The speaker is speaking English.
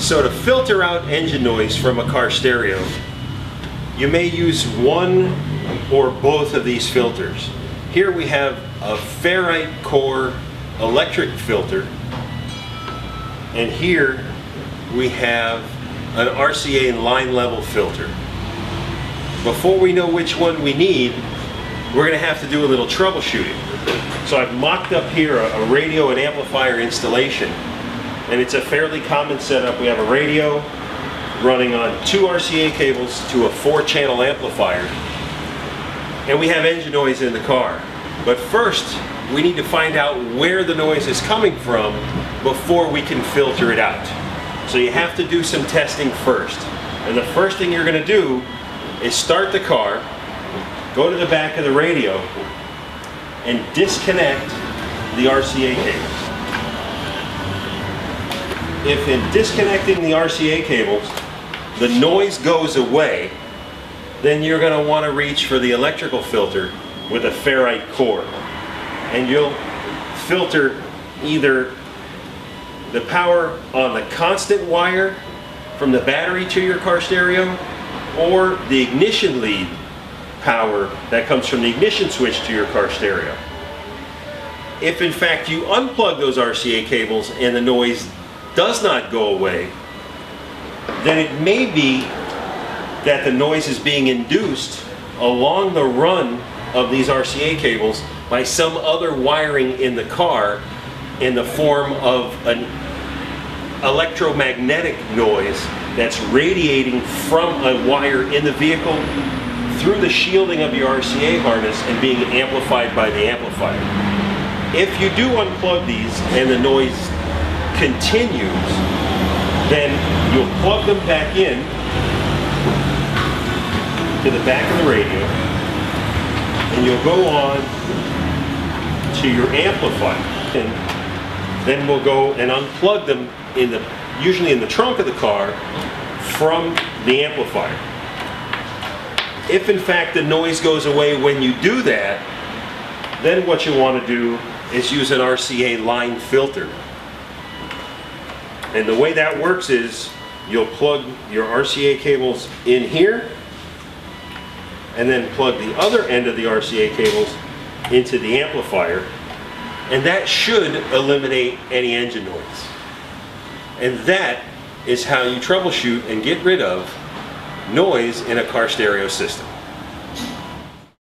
So to filter out engine noise from a car stereo, you may use one or both of these filters. Here we have a ferrite core electric filter, and here we have an RCA line level filter. Before we know which one we need, we're going to have to do a little troubleshooting. So I've mocked up here a radio and amplifier installation, and it's a fairly common setup. We have a radio running on 2 RCA cables to a 4-channel amplifier, and we have engine noise in the car. But first, we need to find out where the noise is coming from before we can filter it out. So you have to do some testing first. And the first thing you're going to do is start the car, go to the back of the radio, and disconnect the RCA cables. If in disconnecting the RCA cables, the noise goes away, then you're going to want to reach for the electrical filter with a ferrite core. And you'll filter either the power on the constant wire from the battery to your car stereo, or the ignition lead power that comes from the ignition switch to your car stereo. If in fact you unplug those RCA cables and the noise does not go away, then it may be that the noise is being induced along the run of these RCA cables by some other wiring in the car in the form of an electromagnetic noise that's radiating from a wire in the vehicle through the shielding of your RCA harness and being amplified by the amplifier. If you do unplug these and the noise continues, then you'll plug them back in to the back of the radio, and you'll go on to your amplifier. And then we'll go and unplug them usually in the trunk of the car from the amplifier. If in fact the noise goes away when you do that, then what you want to do is use an RCA line filter. And the way that works is you'll plug your RCA cables in here and then plug the other end of the RCA cables into the amplifier, and that should eliminate any engine noise. And that is how you troubleshoot and get rid of noise in a car stereo system.